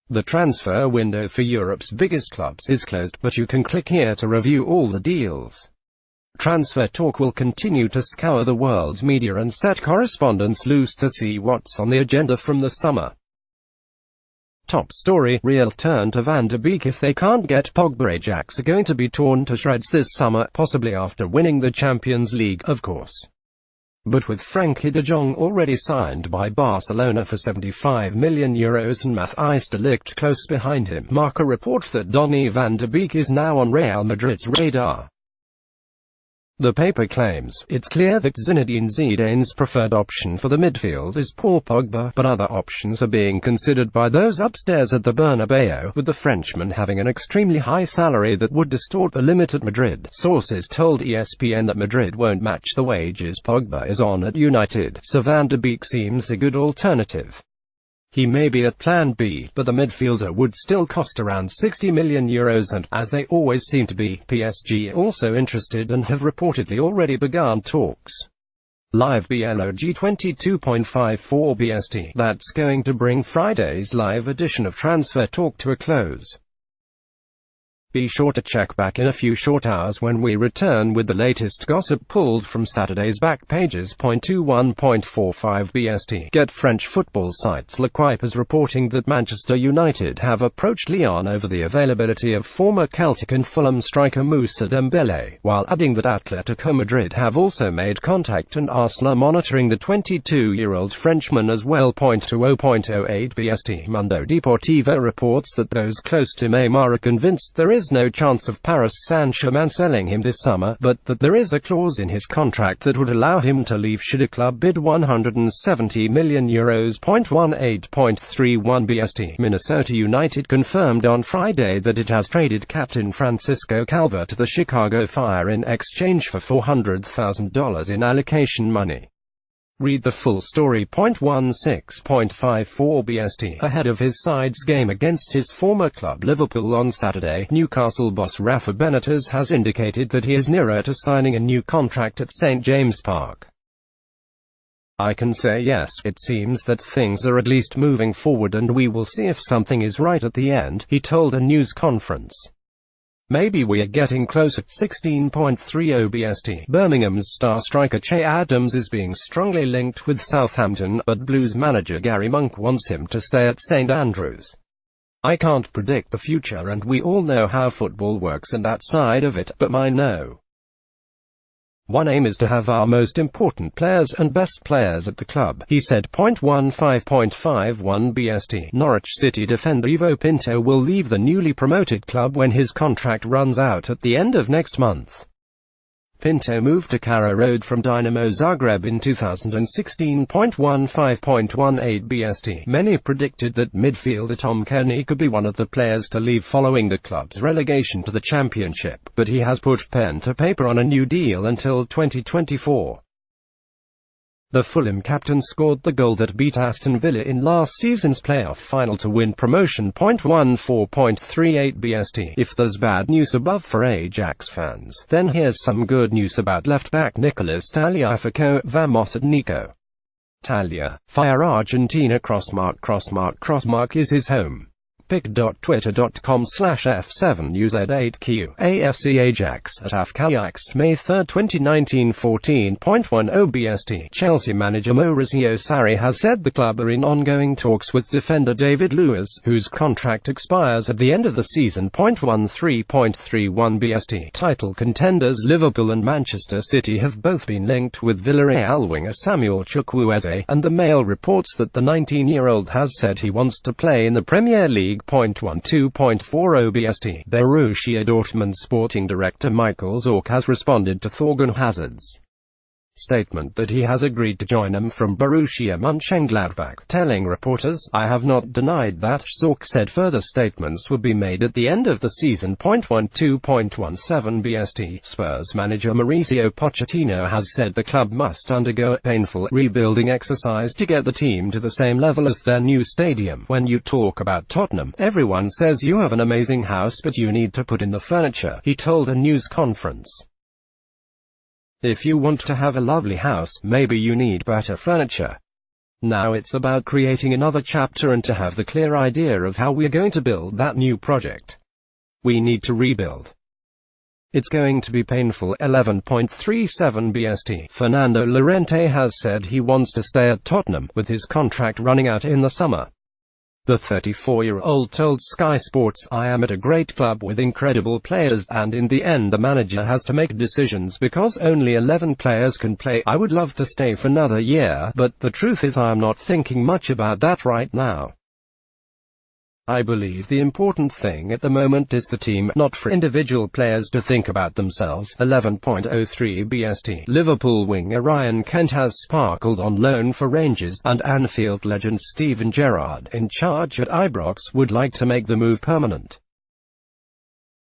The transfer window for Europe's biggest clubs is closed, but you can click here to review all the deals. Transfer Talk will continue to scour the world's media and set correspondents loose to see what's on the agenda from the summer. Top story, real turn to Van de Beek if they can't get Pogba. Ajax are going to be torn to shreds this summer, possibly after winning the Champions League, of course. But with Frenkie de Jong already signed by Barcelona for €75 million and Matthijs de Ligt close behind him, Marca reports that Donny van de Beek is now on Real Madrid's radar. The paper claims, it's clear that Zinedine Zidane's preferred option for the midfield is Paul Pogba, but other options are being considered by those upstairs at the Bernabeu, with the Frenchman having an extremely high salary that would distort the limit at Madrid. Sources told ESPN that Madrid won't match the wages Pogba is on at United, so Van de Beek seems a good alternative. He may be at plan B, but the midfielder would still cost around €60 million and, as they always seem to be, PSG also interested and have reportedly already begun talks. Live BLOG 22.54 BST. That's going to bring Friday's live edition of Transfer Talk to a close. Be sure to check back in a few short hours when we return with the latest gossip pulled from Saturday's back pages. 21.45 BST. Get French football sites L'Equipe is reporting that Manchester United have approached Lyon over the availability of former Celtic and Fulham striker Moussa Dembélé, while adding that Atletico Madrid have also made contact and Arsenal are monitoring the 22-year-old Frenchman as well. 20.08 BST. Mundo Deportivo reports that those close to Neymar are convinced there is no chance of Paris Saint-Germain selling him this summer, but that there is a clause in his contract that would allow him to leave should a club bid €170 million. 18.31 BST. Minnesota United confirmed on Friday that it has traded captain Francisco Calva to the Chicago Fire in exchange for $400,000 in allocation money. Read the full story. 16.54 BST. Ahead of his side's game against his former club Liverpool on Saturday, Newcastle boss Rafa Benitez has indicated that he is nearer to signing a new contract at St James Park. I can say yes, it seems that things are at least moving forward and we will see if something is right at the end, he told a news conference. Maybe we are getting closer. 16.30 BST. Birmingham's star striker Che Adams is being strongly linked with Southampton, but Blues manager Gary Monk wants him to stay at St Andrews. I can't predict the future and we all know how football works and that side of it, but I know one aim is to have our most important players and best players at the club, he said. 15.51 BST. Norwich City defender Ivo Pinto will leave the newly promoted club when his contract runs out at the end of next month. Pinto moved to Carrow Road from Dinamo Zagreb in 2016. 15.18 BST. Many predicted that midfielder Tom Kearney could be one of the players to leave following the club's relegation to the Championship, but he has put pen to paper on a new deal until 2024. The Fulham captain scored the goal that beat Aston Villa in last season's playoff final to win promotion. 14.38 BST. If there's bad news above for Ajax fans, then here's some good news about left-back Nicolas Tagliafico. Vamos at Nico. Taglia. Fire Argentina. Is his home. pic.twitter.com/F7UZ8Q. AFC Ajax at AFC May 3, 2019. 14.10 BST. Chelsea manager Maurizio Sarri has said the club are in ongoing talks with defender David Luiz, whose contract expires at the end of the season. 13.31 BST. Title contenders Liverpool and Manchester City have both been linked with Villarreal winger Samuel Chukwueze, and the Mail reports that the 19-year-old has said he wants to play in the Premier League. 12.40 BST. Borussia Dortmund sporting director Michael Zorc has responded to Thorgan Hazard's statement that he has agreed to join them from Borussia Mönchengladbach, telling reporters, "I have not denied that." Zorc said further statements would be made at the end of the season. 12.17 BST. Spurs manager Mauricio Pochettino has said the club must undergo a painful rebuilding exercise to get the team to the same level as their new stadium. When you talk about Tottenham, everyone says you have an amazing house but you need to put in the furniture, he told a news conference. If you want to have a lovely house, maybe you need better furniture. Now it's about creating another chapter and to have the clear idea of how we're going to build that new project. We need to rebuild. It's going to be painful. 11.37 BST. Fernando Llorente has said he wants to stay at Tottenham, with his contract running out in the summer. The 34-year-old told Sky Sports, "I am at a great club with incredible players, and in the end the manager has to make decisions because only 11 players can play. I would love to stay for another year, but the truth is I am not thinking much about that right now. I believe the important thing at the moment is the team, not for individual players to think about themselves." 11.03 BST. Liverpool winger Ryan Kent has sparkled on loan for Rangers, and Anfield legend Steven Gerrard, in charge at Ibrox, would like to make the move permanent.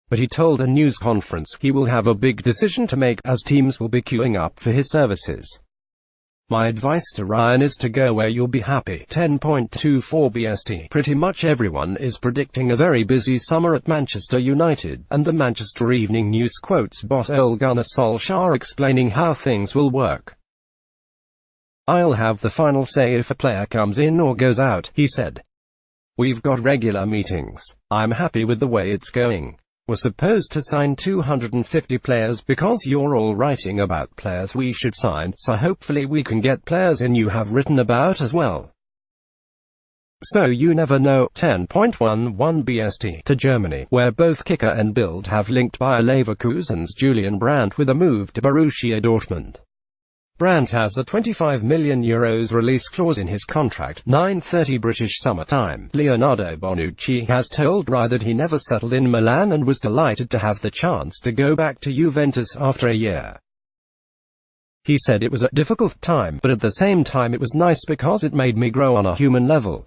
But he told a news conference he will have a big decision to make, as teams will be queuing up for his services. "My advice to Ryan is to go where you'll be happy." 10.24 BST. Pretty much everyone is predicting a very busy summer at Manchester United, and the Manchester Evening News quotes boss Ole Gunnar Solskjaer explaining how things will work. "I'll have the final say if a player comes in or goes out," he said. "We've got regular meetings. I'm happy with the way it's going. We're supposed to sign 250 players because you're all writing about players we should sign, so hopefully we can get players in you have written about as well. So you never know." 10.11 BST. To Germany, where both kicker and Bild have linked Bayer Leverkusen's Julian Brandt with a move to Borussia Dortmund. Brandt has a €25 million release clause in his contract, 9:30 British Summer Time. Leonardo Bonucci has told Rai that he never settled in Milan and was delighted to have the chance to go back to Juventus after a year. He said, "It was a difficult time, but at the same time it was nice because it made me grow on a human level.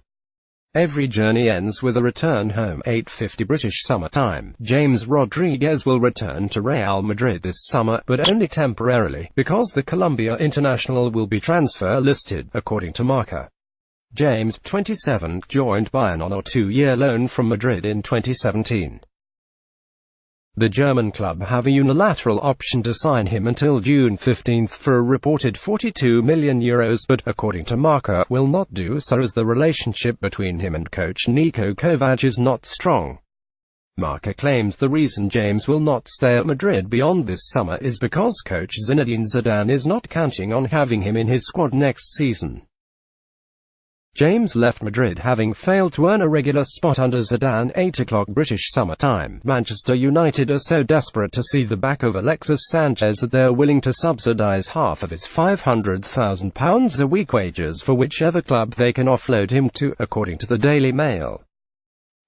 Every journey ends with a return home." 8:50 British Summer Time. James Rodriguez will return to Real Madrid this summer, but only temporarily, because the Colombia international will be transfer listed, according to Marca. James, 27, joined Bayern on a 2-year loan from Madrid in 2017. The German club have a unilateral option to sign him until June 15 for a reported €42 million, but, according to Marca, will not do so as the relationship between him and coach Niko Kovac is not strong. Marca claims the reason James will not stay at Madrid beyond this summer is because coach Zinedine Zidane is not counting on having him in his squad next season. James left Madrid having failed to earn a regular spot under Zidane. 8 o'clock British Summer Time. Manchester United are so desperate to see the back of Alexis Sanchez that they are willing to subsidise half of his £500,000 a week wages for whichever club they can offload him to, according to the Daily Mail.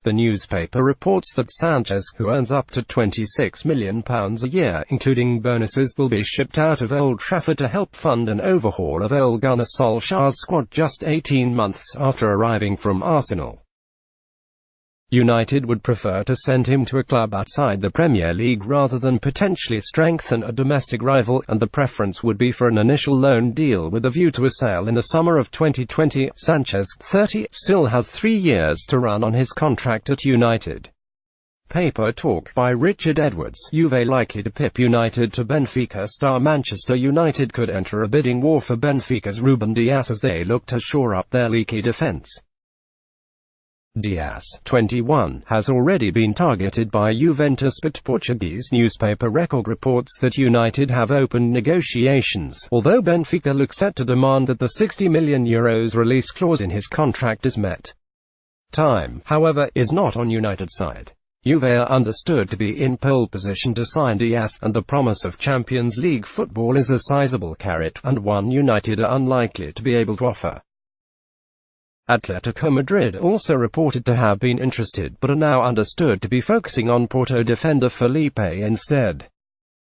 The newspaper reports that Sanchez, who earns up to £26 million a year, including bonuses, will be shipped out of Old Trafford to help fund an overhaul of Ole Gunnar Solskjaer's squad just 18 months after arriving from Arsenal. United would prefer to send him to a club outside the Premier League rather than potentially strengthen a domestic rival, and the preference would be for an initial loan deal with a view to a sale in the summer of 2020. Sanchez, 30, still has 3 years to run on his contract at United. Paper Talk by Richard Edwards. Juve likely to pip United to Benfica star. Manchester United could enter a bidding war for Benfica's Ruben Dias as they look to shore up their leaky defence. Dias, 21, has already been targeted by Juventus, but Portuguese newspaper Record reports that United have opened negotiations, although Benfica look set to demand that the €60 million release clause in his contract is met. Time, however, is not on United's side. Juve are understood to be in pole position to sign Dias, and the promise of Champions League football is a sizable carrot, and one United are unlikely to be able to offer. Atletico Madrid also reported to have been interested, but are now understood to be focusing on Porto defender Felipe instead.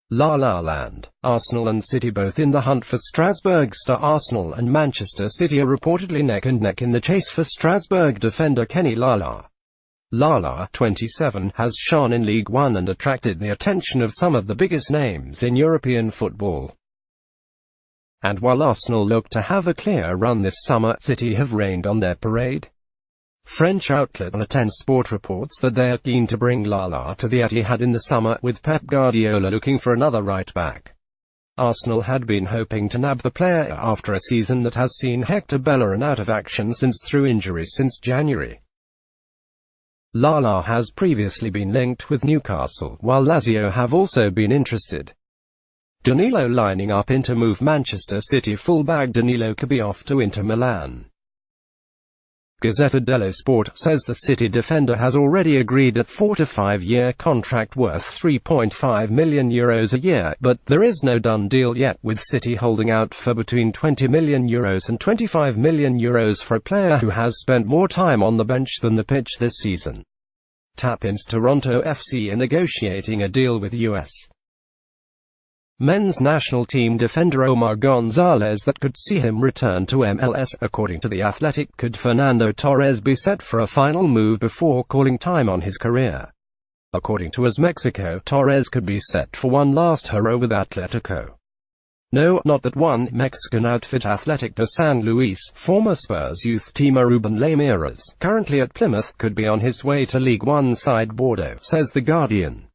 La La Land. Arsenal and City both in the hunt for Strasbourg star. Arsenal and Manchester City are reportedly neck and neck in the chase for Strasbourg defender Kenny Lala. Lala, 27, has shone in League One and attracted the attention of some of the biggest names in European football. And while Arsenal look to have a clear run this summer, City have rained on their parade. French outlet Le Temps Sport reports that they are keen to bring Lala to the Etihad in the summer, with Pep Guardiola looking for another right-back. Arsenal had been hoping to nab the player after a season that has seen Hector Bellerin out of action through injury since January. Lala has previously been linked with Newcastle, while Lazio have also been interested. Danilo lining up Inter move. Manchester City fullback Danilo could be off to Inter Milan. Gazzetta dello Sport says the City defender has already agreed a 4 to 5 year contract worth €3.5 million a year, but there is no done deal yet, with City holding out for between €20 million and €25 million for a player who has spent more time on the bench than the pitch this season. Tap-ins Toronto FC are negotiating a deal with US men's national team defender Omar Gonzalez that could see him return to MLS. According to The Athletic, could Fernando Torres be set for a final move before calling time on his career? According to AS Mexico, Torres could be set for one last hurrah with Atletico. No, not that one. Mexican outfit Athletic de San Luis, former Spurs youth teamer Ruben Lameiras, currently at Plymouth, could be on his way to League One side Bordeaux, says The Guardian.